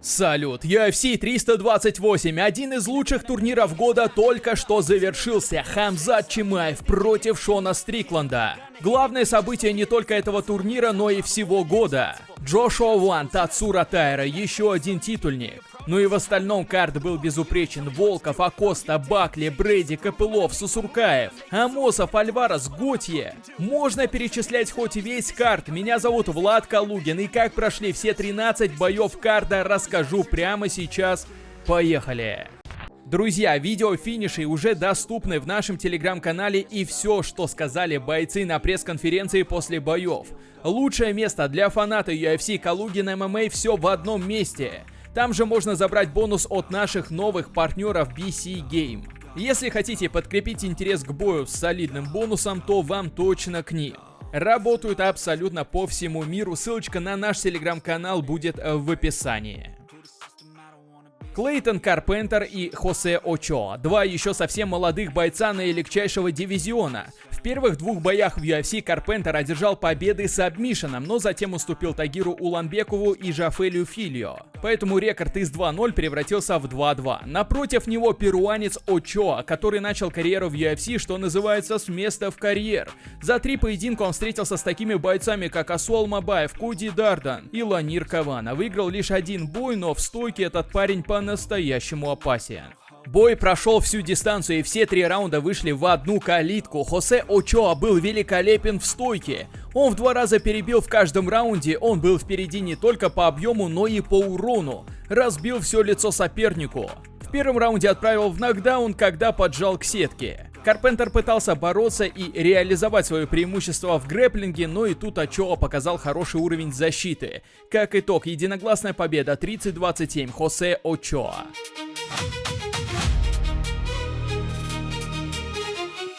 Салют, UFC 328, один из лучших турниров года только что завершился. Хамзат Чимаев против Шона Стрикланда. Главное событие не только этого турнира, но и всего года. Джошуа Ван, Тацура Тайра, еще один титульник. Ну и в остальном карт был безупречен. Волков, Акоста, Бакли, Брэди, Копылов, Сусуркаев, Амосов, Альварес, Готье. Можно перечислять хоть весь карт. Меня зовут Влад Калугин, и как прошли все 13 боев карта, расскажу прямо сейчас. Поехали! Друзья, видео финишей уже доступны в нашем телеграм-канале, и все, что сказали бойцы на пресс-конференции после боев. Лучшее место для фаната UFC Калугин ММА все в одном месте. Там же можно забрать бонус от наших новых партнеров BC Game. Если хотите подкрепить интерес к бою с солидным бонусом, то вам точно к ним. Работают абсолютно по всему миру, ссылочка на наш телеграм-канал будет в описании. Клейтон Карпентер и Хосе Очоа, два еще совсем молодых бойца наилегчайшего дивизиона. В первых двух боях в UFC Карпентер одержал победы сабмишеном, но затем уступил Тагиру Уланбекову и Жафелю Фильо. Поэтому рекорд из 2-0 превратился в 2-2. Напротив него перуанец Очоа, который начал карьеру в UFC, что называется, с места в карьер. За 3 поединка он встретился с такими бойцами, как Асуал Мабаев, Коди Дардан и Ланир Кавана. Выиграл лишь один бой, но в стойке этот парень по-настоящему опасен. Бой прошел всю дистанцию, и все 3 раунда вышли в одну калитку. Хосе Очоа был великолепен в стойке. Он в 2 раза перебил в каждом раунде, он был впереди не только по объему, но и по урону. Разбил все лицо сопернику. В первом раунде отправил в нокдаун, когда поджал к сетке. Карпентер пытался бороться и реализовать свое преимущество в грэпплинге, но и тут Очоа показал хороший уровень защиты. Как итог, единогласная победа 30-27 Хосе Очоа.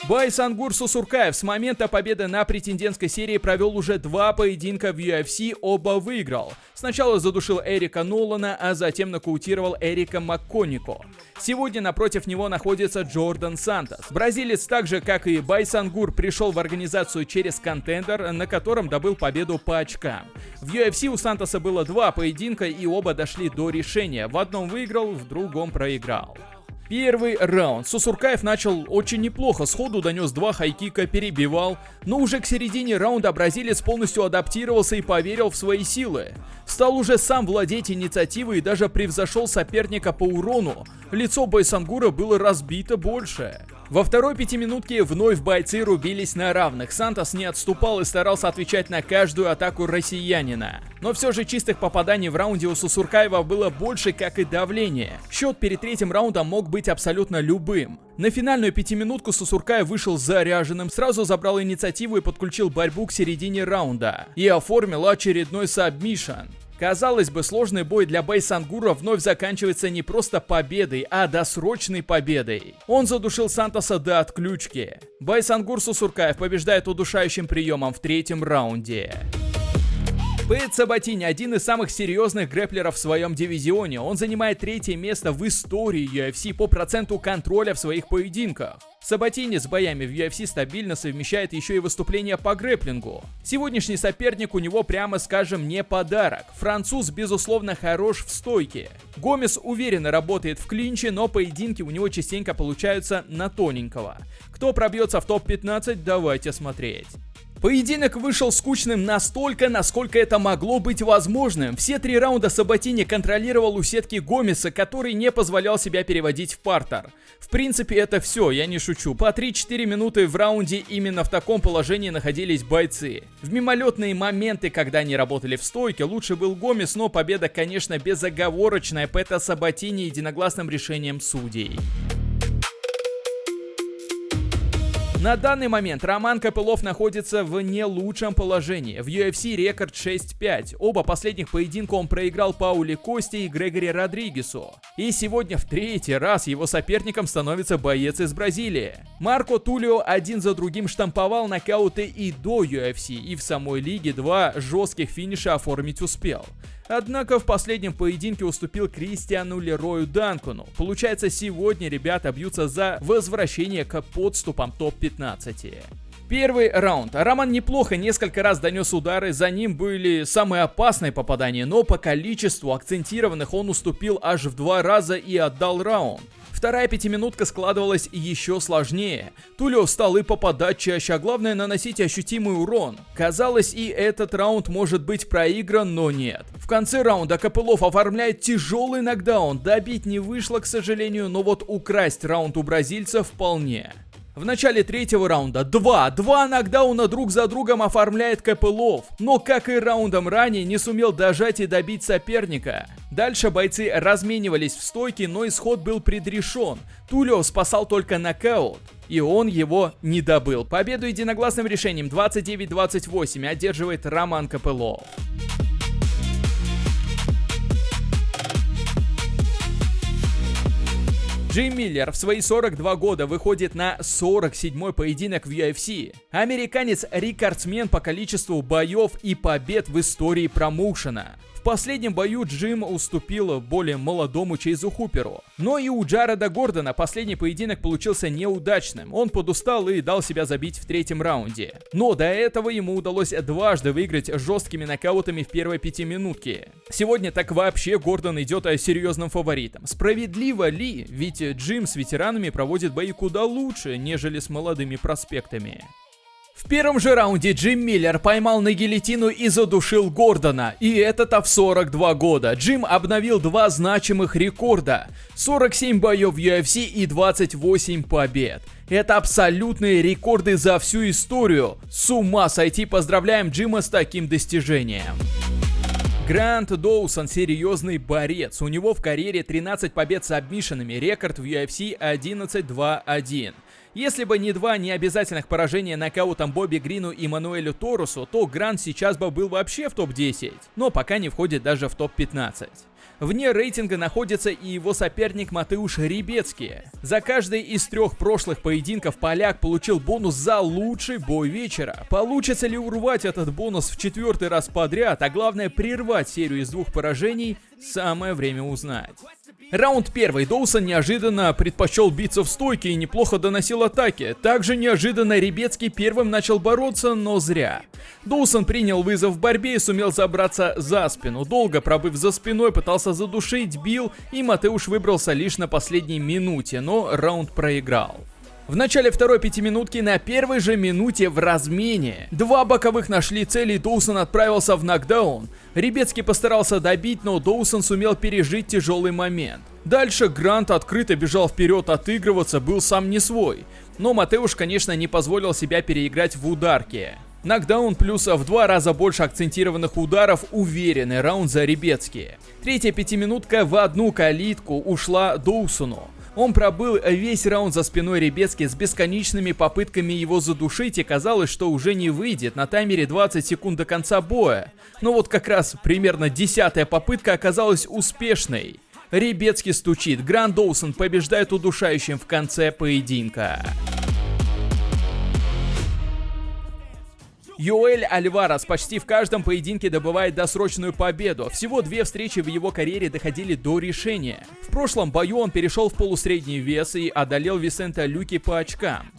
Байсангур Сусуркаев с момента победы на претендентской серии провел уже 2 поединка в UFC, оба выиграл. Сначала задушил Эрика Нолана, а затем нокаутировал Эрика Макконико. Сегодня напротив него находится Джордан Сантос. Бразилец, так же как и Байсангур, пришел в организацию через контендер, на котором добыл победу по очкам. В UFC у Сантоса было 2 поединка, и оба дошли до решения. В одном выиграл, в другом проиграл. Первый раунд. Сусуркаев начал очень неплохо, сходу донес 2 хайкика, перебивал, но уже к середине раунда бразилец полностью адаптировался и поверил в свои силы. Стал уже сам владеть инициативой и даже превзошел соперника по урону. Лицо Байсангура было разбито больше. Во второй 5-минутке вновь бойцы рубились на равных. Сантос не отступал и старался отвечать на каждую атаку россиянина. Но все же чистых попаданий в раунде у Сусуркаева было больше, как и давление. Счет перед третьим раундом мог быть абсолютно любым. На финальную 5-минутку Сусуркаев вышел заряженным, сразу забрал инициативу и подключил борьбу к середине раунда. И оформил очередной сабмишн. Казалось бы, сложный бой для Байсангура вновь заканчивается не просто победой, а досрочной победой. Он задушил Сантоса до отключки. Байсангур Сусуркаев побеждает удушающим приемом в 3-м раунде. Пэт Сабатини один из самых серьезных грэпплеров в своем дивизионе. Он занимает 3-е место в истории UFC по проценту контроля в своих поединках. Сабатини с боями в UFC стабильно совмещает еще и выступления по грэпплингу. Сегодняшний соперник у него, прямо скажем, не подарок. Француз, безусловно, хорош в стойке. Гомес уверенно работает в клинче, но поединки у него частенько получаются на тоненького. Кто пробьется в топ-15, давайте смотреть. Поединок вышел скучным настолько, насколько это могло быть возможным. Все 3 раунда Сабатини контролировал у сетки Гомеса, который не позволял себя переводить в партер. В принципе, это все, я не шучу. По 3-4 минуты в раунде именно в таком положении находились бойцы. В мимолетные моменты, когда они работали в стойке, лучше был Гомес, но победа, конечно, безоговорочная Пэта Сабатини единогласным решением судей. На данный момент Роман Копылов находится в не лучшем положении. В UFC рекорд 6-5. Оба последних поединка он проиграл Пауле Косте и Грегори Родригесу. И сегодня в 3-й раз его соперником становится боец из Бразилии. Марко Тулио один за другим штамповал нокауты и до UFC, и в самой лиге 2 жестких финиша оформить успел. Однако в последнем поединке уступил Кристиану Лерою Данкану. Получается, сегодня ребята бьются за возвращение к подступам топ-15. Первый раунд. Роман неплохо несколько раз донес удары, за ним были самые опасные попадания, но по количеству акцентированных он уступил аж в 2 раза и отдал раунд. Вторая пятиминутка складывалась еще сложнее. Тулио стал и попадать чаще, а главное наносить ощутимый урон. Казалось, и этот раунд может быть проигран, но нет. В конце раунда Копылов оформляет тяжелый нокдаун. Добить не вышло, к сожалению, но вот украсть раунд у бразильца вполне. В начале третьего раунда два нокдауна друг за другом оформляет Копылов, но, как и раундом ранее, не сумел дожать и добить соперника. Дальше бойцы разменивались в стойке, но исход был предрешен. Тулио спасал только нокаут, и он его не добыл. Победу единогласным решением 29-28 одерживает Роман Копылов. Джим Миллер в свои 42 года выходит на 47-й поединок в UFC. Американец-рекордсмен по количеству боев и побед в истории промоушена. В последнем бою Джим уступил более молодому Чейзу Хуперу. Но и у Джареда Гордона последний поединок получился неудачным. Он подустал и дал себя забить в третьем раунде. Но до этого ему удалось дважды выиграть жесткими нокаутами в первой пятиминутке. Сегодня так вообще Гордон идет серьезным фаворитом. Справедливо ли? Ведь Джим с ветеранами проводит бои куда лучше, нежели с молодыми проспектами. В первом же раунде Джим Миллер поймал на гильотину и задушил Гордона. И это-то в 42 года. Джим обновил 2 значимых рекорда. 47 боев в UFC и 28 побед. Это абсолютные рекорды за всю историю. С ума сойти, поздравляем Джима с таким достижением. Грант Доусон серьезный борец. У него в карьере 13 побед с сабмишенами, рекорд в UFC 11-2-1. Если бы не 2 необязательных поражения нокаутом Бобби Грину и Мануэлю Торусу, то Грант сейчас бы был вообще в топ-10, но пока не входит даже в топ-15. Вне рейтинга находится и его соперник Матеуш Ребецкий. За каждый из 3 прошлых поединков поляк получил бонус за лучший бой вечера. Получится ли урвать этот бонус в 4-й раз подряд, а главное прервать серию из 2 поражений, самое время узнать. Раунд 1. Доусон неожиданно предпочел биться в стойке и неплохо доносил атаки. Также неожиданно Ребецкий первым начал бороться, но зря. Доусон принял вызов в борьбе и сумел забраться за спину. Долго пробыв за спиной, пытался задушить, бил, и Матеуш выбрался лишь на последней минуте, но раунд проиграл. В начале второй пятиминутки на первой же минуте в размене 2 боковых нашли цели, и Доусон отправился в нокдаун. Ребецкий постарался добить, но Доусон сумел пережить тяжелый момент. Дальше Грант открыто бежал вперед отыгрываться, был сам не свой. Но Матеуш, конечно, не позволил себя переиграть в ударке. Нокдаун плюс в 2 раза больше акцентированных ударов, уверенный раунд за Ребецкий. Третья пятиминутка в одну калитку ушла Доусону. Он пробыл весь раунд за спиной Ребецкий с бесконечными попытками его задушить, и казалось, что уже не выйдет, на таймере 20 секунд до конца боя. Но вот как раз примерно 10-я попытка оказалась успешной. Ребецкий стучит, Грант Доусон побеждает удушающим в конце поединка. Йоэль Альварес почти в каждом поединке добывает досрочную победу. Всего 2 встречи в его карьере доходили до решения. В прошлом бою он перешел в полусредний вес и одолел Висента Люки по очкам.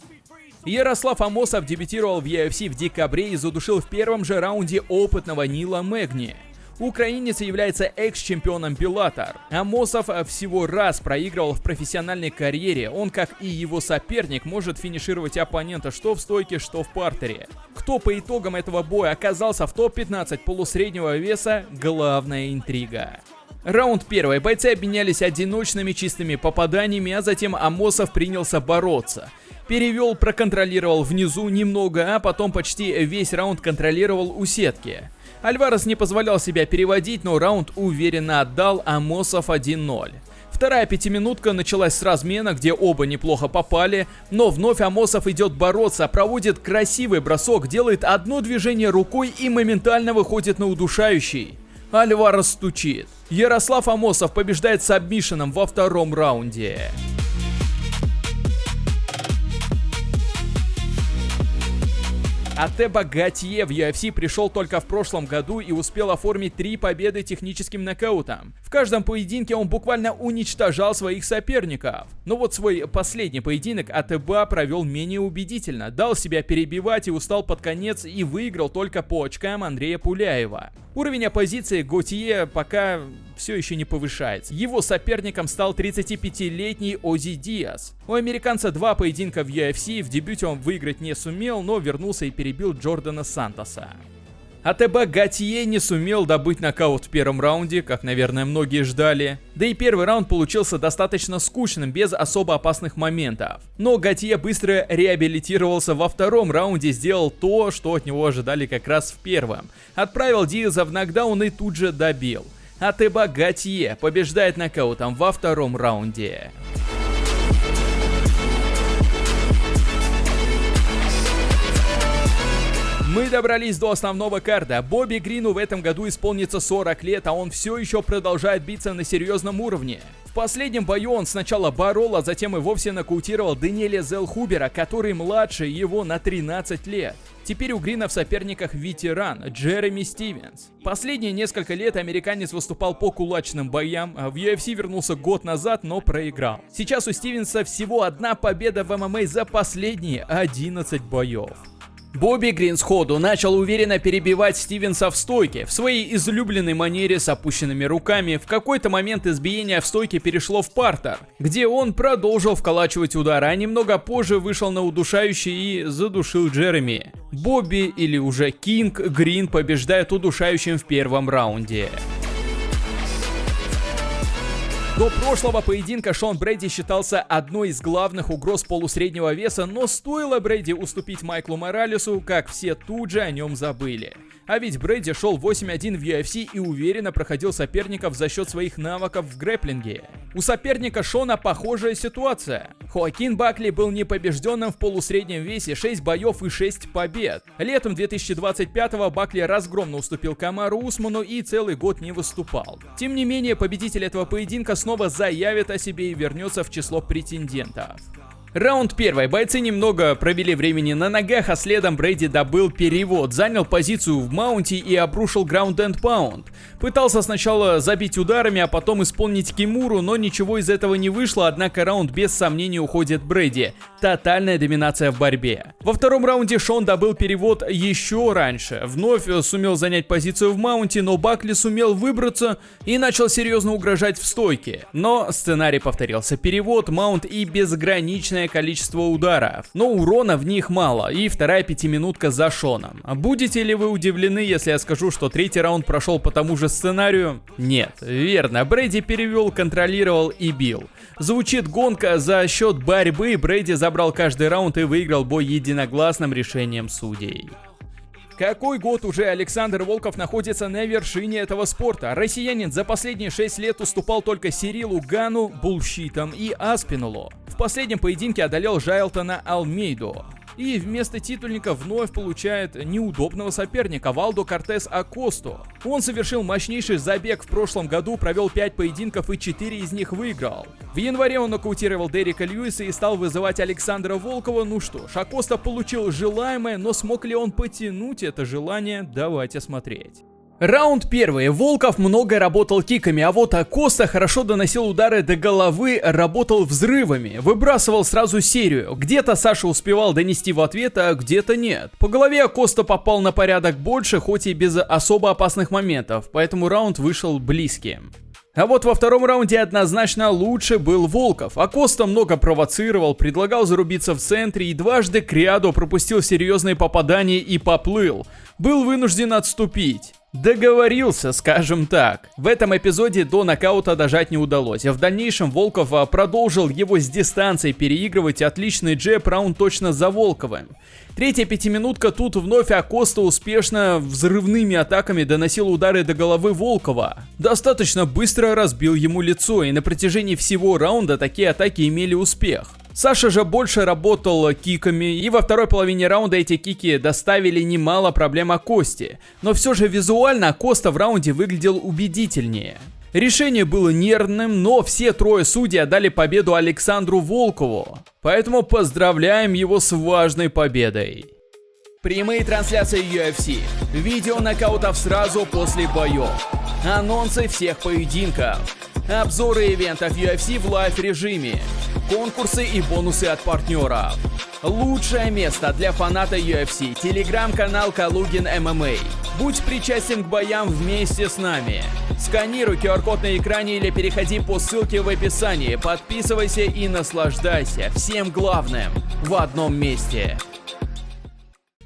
Ярослав Амосов дебютировал в UFC в декабре и задушил в первом же раунде опытного Нила Мэгни. Украинец является экс-чемпионом Bellator. Амосов всего раз проигрывал в профессиональной карьере. Он, как и его соперник, может финишировать оппонента что в стойке, что в партере. Кто по итогам этого боя оказался в топ-15 полусреднего веса – главная интрига. Раунд 1. Бойцы обменялись одиночными чистыми попаданиями, а затем Амосов принялся бороться. Перевел, проконтролировал внизу немного, а потом почти весь раунд контролировал у сетки. Альварес не позволял себя переводить, но раунд уверенно отдал, Амосов 1-0. Вторая пятиминутка началась с размена, где оба неплохо попали, но вновь Амосов идет бороться, проводит красивый бросок, делает одно движение рукой и моментально выходит на удушающий. Альварес стучит. Ярослав Амосов побеждает сабмишеном во втором раунде. Атеба Гатье в UFC пришел только в прошлом году и успел оформить 3 победы техническим нокаутом. В каждом поединке он буквально уничтожал своих соперников. Но вот свой последний поединок Атеба провел менее убедительно, дал себя перебивать и устал под конец и выиграл только по очкам Андрея Пуляева. Уровень оппозиции Готье пока все еще не повышается. Его соперником стал 35-летний Ози Диас. У американца 2 поединка в UFC, в дебюте он выиграть не сумел, но вернулся и перебил Джордана Сантоса. Атеба Гатье не сумел добыть нокаут в первом раунде, как, наверное, многие ждали. Да и первый раунд получился достаточно скучным, без особо опасных моментов. Но Гатье быстро реабилитировался во втором раунде, сделал то, что от него ожидали как раз в первом. Отправил Диаза в нокдаун и тут же добил. Атеба Гатье побеждает нокаутом во втором раунде. Мы добрались до основного карда. Бобби Грину в этом году исполнится 40 лет, а он все еще продолжает биться на серьезном уровне. В последнем бою он сначала борол, а затем и вовсе нокаутировал Дэниеля Зелхубера, который младше его на 13 лет. Теперь у Грина в соперниках ветеран Джереми Стивенс. Последние несколько лет американец выступал по кулачным боям, в UFC вернулся год назад, но проиграл. Сейчас у Стивенса всего 1 победа в ММА за последние 11 боев. Бобби Грин сходу начал уверенно перебивать Стивенса в стойке, в своей излюбленной манере с опущенными руками. В какой-то момент избиение в стойке перешло в партер, где он продолжил вколачивать удары, а немного позже вышел на удушающий и задушил Джереми. Бобби, или уже Кинг Грин, побеждает удушающим в первом раунде. До прошлого поединка Шон Брэди считался одной из главных угроз полусреднего веса, но стоило Брэди уступить Майклу Моралесу, как все тут же о нем забыли. А ведь Брэди шел 8-1 в UFC и уверенно проходил соперников за счет своих навыков в грэпплинге. У соперника Шона похожая ситуация. Хоакин Бакли был непобежденным в полусреднем весе, 6 боев и 6 побед. Летом 2025-го Бакли разгромно уступил Камару Усману и целый год не выступал. Тем не менее, победитель этого поединка снова заявит о себе и вернется в число претендентов. Раунд 1. Бойцы немного провели времени на ногах, а следом Брэди добыл перевод, занял позицию в маунте и обрушил Ground and Pound. Пытался сначала забить ударами, а потом исполнить кимуру, но ничего из этого не вышло, однако раунд без сомнений уходит Брэди. Тотальная доминация в борьбе. Во втором раунде Шон добыл перевод еще раньше. Вновь сумел занять позицию в маунте, но Бакли сумел выбраться и начал серьезно угрожать в стойке. Но сценарий повторился. Перевод, маунт и безграничное количество ударов. Но урона в них мало, и вторая 5-минутка за Шоном. Будете ли вы удивлены, если я скажу, что третий раунд прошел по тому же сценарию? Нет, верно. Брэди перевел, контролировал и бил. Звучит гонка за счет борьбы. Брэди забрал каждый раунд и выиграл бой единогласным решением судей. Какой год уже Александр Волков находится на вершине этого спорта? Россиянин за последние 6 лет уступал только Сирилу Гану, Булщитам и Аспинулу. В последнем поединке одолел Жайлтона Алмейду. И вместо титульника вновь получает неудобного соперника Валдо Кортес Акосту. Он совершил мощнейший забег в прошлом году, провел 5 поединков и 4 из них выиграл. В январе он нокаутировал Дерека Льюиса и стал вызывать Александра Волкова. Ну что ж, Акоста получил желаемое, но смог ли он потянуть это желание? Давайте смотреть. Раунд 1. Волков много работал киками, а вот Акоста хорошо доносил удары до головы, работал взрывами, выбрасывал сразу серию. Где-то Саша успевал донести в ответ, а где-то нет. По голове Акоста попал на порядок больше, хоть и без особо опасных моментов, поэтому раунд вышел близким. А вот во втором раунде однозначно лучше был Волков. Акоста много провоцировал, предлагал зарубиться в центре и дважды кряду пропустил серьезные попадания и поплыл. Был вынужден отступить. Договорился, скажем так. В этом эпизоде до нокаута дожать не удалось. В дальнейшем Волков продолжил его с дистанции переигрывать. Отличный джеб, раунд точно за Волковым. Третья 5-минутка, тут вновь Акоста успешно взрывными атаками доносил удары до головы Волкова. Достаточно быстро разбил ему лицо, и на протяжении всего раунда такие атаки имели успех. Саша же больше работал киками, и во второй половине раунда эти кики доставили немало проблем Акосте. Но все же визуально Акоста в раунде выглядел убедительнее. Решение было нервным, но все трое судей отдали победу Александру Волкову. Поэтому поздравляем его с важной победой. Прямые трансляции UFC, видео нокаутов сразу после боев, анонсы всех поединков, обзоры ивентов UFC в лайв-режиме, конкурсы и бонусы от партнеров. Лучшее место для фаната UFC – телеграм-канал Калугин ММА. Будь причастен к боям вместе с нами. Сканируй QR-код на экране или переходи по ссылке в описании. Подписывайся и наслаждайся всем главным в одном месте.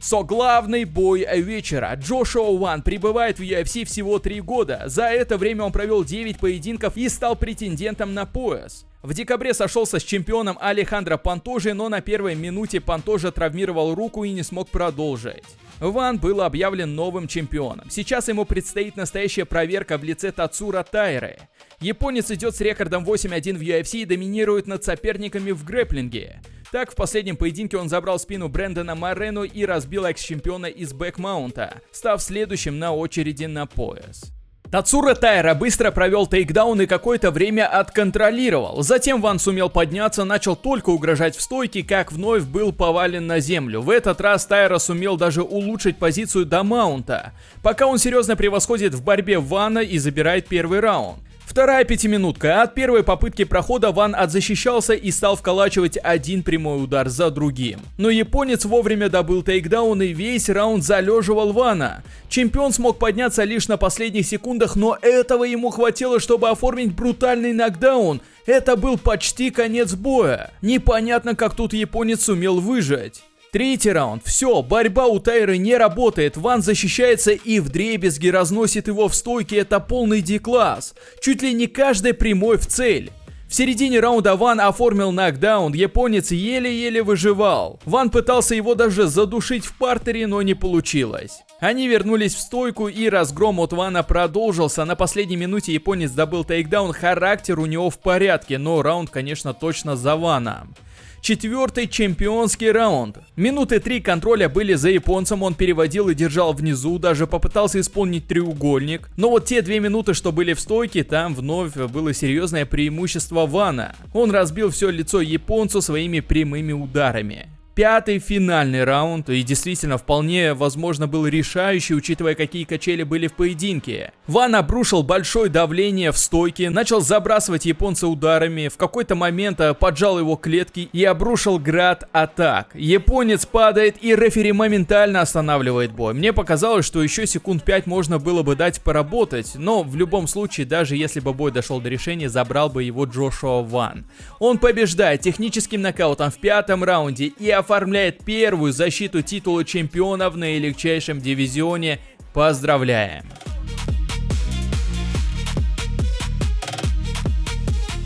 Главный бой вечера. Джошуа Ван прибывает в UFC всего 3 года. За это время он провел 9 поединков и стал претендентом на пояс. В декабре сошелся с чемпионом Алехандро Пантожи, но на первой минуте Пантожа травмировал руку и не смог продолжить. Ван был объявлен новым чемпионом. Сейчас ему предстоит настоящая проверка в лице Тацуро Тайры. Японец идет с рекордом 8-1 в UFC и доминирует над соперниками в грэпплинге. Так, в последнем поединке он забрал спину Брэндона Морено и разбил экс-чемпиона из бэкмаунта, став следующим на очереди на пояс. Тацуро Тайра быстро провел тейкдаун и какое-то время отконтролировал. Затем Ван сумел подняться, начал только угрожать в стойке, как вновь был повален на землю. В этот раз Тайра сумел даже улучшить позицию до маунта, пока он серьезно превосходит в борьбе Вана и забирает первый раунд. Вторая пятиминутка. От первой попытки прохода Ван отзащищался и стал вколачивать один прямой удар за другим. Но японец вовремя добыл тейкдаун и весь раунд залеживал Вана. Чемпион смог подняться лишь на последних секундах, но этого ему хватило, чтобы оформить брутальный нокдаун. Это был почти конец боя. Непонятно, как тут японец сумел выжить. Третий раунд. Все, борьба у Тайры не работает. Ван защищается и вдребезги разносит его в стойке. Это полный D-класс. Чуть ли не каждый прямой в цель. В середине раунда Ван оформил нокдаун. Японец еле-еле выживал. Ван пытался его даже задушить в партере, но не получилось. Они вернулись в стойку, и разгром от Вана продолжился. На последней минуте японец добыл тейкдаун. Характер у него в порядке, но раунд, конечно, точно за Ваном. Четвертый чемпионский раунд. Минуты 3 контроля были за японцем, он переводил и держал внизу, даже попытался исполнить треугольник. Но вот те 2 минуты, что были в стойке, там вновь было серьезное преимущество Вана. Он разбил все лицо японцу своими прямыми ударами. Пятый финальный раунд, и действительно вполне возможно был решающий, учитывая какие качели были в поединке. Ван обрушил большое давление в стойке, начал забрасывать японца ударами, в какой-то момент поджал его клетки и обрушил град атак. Японец падает, и рефери моментально останавливает бой. Мне показалось, что еще секунд 5 можно было бы дать поработать, но в любом случае, даже если бы бой дошел до решения, забрал бы его Джошуа Ван. Он побеждает техническим нокаутом в 5-м раунде и оформляет первую защиту титула чемпиона в наилегчайшем дивизионе. Поздравляем!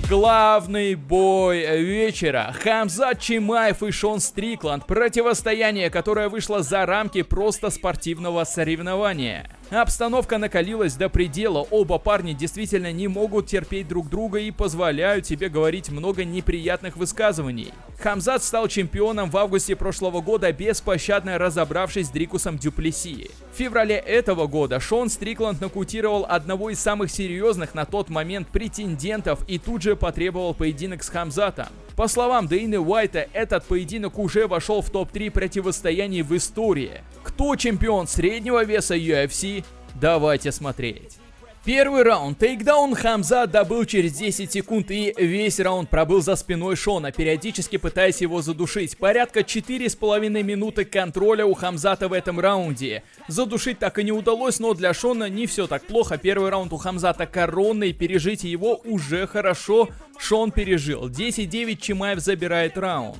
Главный бой вечера. Хамзат Чимаев и Шон Стрикланд. Противостояние, которое вышло за рамки просто спортивного соревнования. Обстановка накалилась до предела, оба парня действительно не могут терпеть друг друга и позволяют себе говорить много неприятных высказываний. Хамзат стал чемпионом в августе прошлого года, беспощадно разобравшись с Дрикусом Дю Плесси. В феврале этого года Шон Стрикланд нокаутировал одного из самых серьезных на тот момент претендентов и тут же потребовал поединок с Хамзатом. По словам Дейны Уайта, этот поединок уже вошел в топ-3 противостояний в истории. Кто чемпион среднего веса UFC? Давайте смотреть. Первый раунд. Тейкдаун Хамзат добыл через 10 секунд и весь раунд пробыл за спиной Шона, периодически пытаясь его задушить. Порядка 4,5 минуты контроля у Хамзата в этом раунде. Задушить так и не удалось, но для Шона не все так плохо. Первый раунд у Хамзата коронный, пережить его уже хорошо. Шон пережил. 10-9, Чимаев забирает раунд.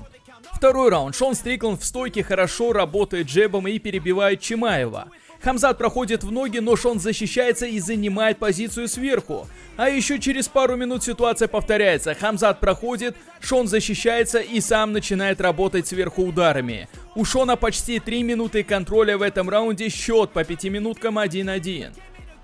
Второй раунд. Шон Стрикланд в стойке хорошо работает джебом и перебивает Чимаева. Хамзат проходит в ноги, но Шон защищается и занимает позицию сверху. А еще через пару минут ситуация повторяется. Хамзат проходит, Шон защищается и сам начинает работать сверху ударами. У Шона почти 3 минуты контроля в этом раунде, счет по 5 минуткам 1-1.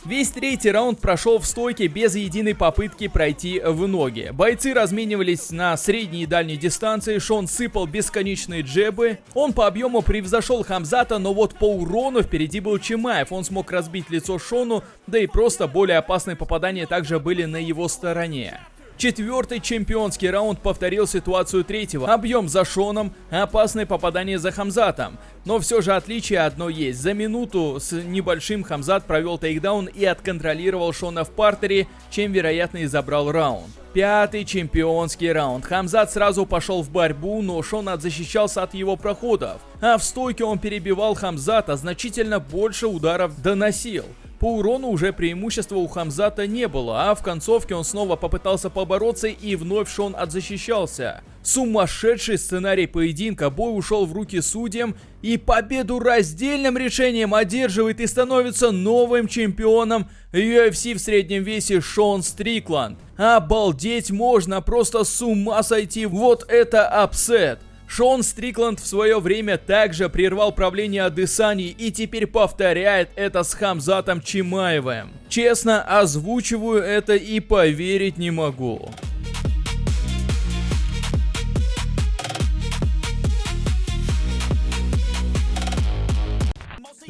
Весь третий раунд прошел в стойке без единой попытки пройти в ноги. Бойцы разменивались на средней и дальней дистанции, Шон сыпал бесконечные джебы. Он по объему превзошел Хамзата, но вот по урону впереди был Чимаев. Он смог разбить лицо Шону, да и просто более опасные попадания также были на его стороне. Четвертый чемпионский раунд повторил ситуацию третьего. Объем за Шоном, опасное попадание за Хамзатом. Но все же отличие одно есть. За минуту с небольшим Хамзат провел тейкдаун и отконтролировал Шона в партере, чем, вероятно, и забрал раунд. Пятый чемпионский раунд. Хамзат сразу пошел в борьбу, но Шон защищался от его проходов. А в стойке он перебивал Хамзата, значительно больше ударов доносил. По урону уже преимущества у Хамзата не было, а в концовке он снова попытался побороться и вновь Шон отзащищался. Сумасшедший сценарий поединка, бой ушел в руки судьям, и победу раздельным решением одерживает и становится новым чемпионом UFC в среднем весе Шон Стрикланд. Обалдеть можно, просто с ума сойти, вот это апсет! Шон Стрикланд в свое время также прервал правление Адесании и теперь повторяет это с Хамзатом Чимаевым. Честно, озвучиваю это и поверить не могу.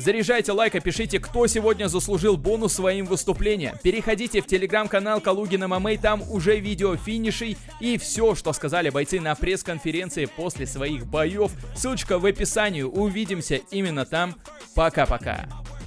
Заряжайте лайк и пишите, кто сегодня заслужил бонус своим выступлением. Переходите в телеграм-канал Калугина ММА, там уже видео финишей и все, что сказали бойцы на пресс-конференции после своих боев. Ссылочка в описании, увидимся именно там. Пока-пока.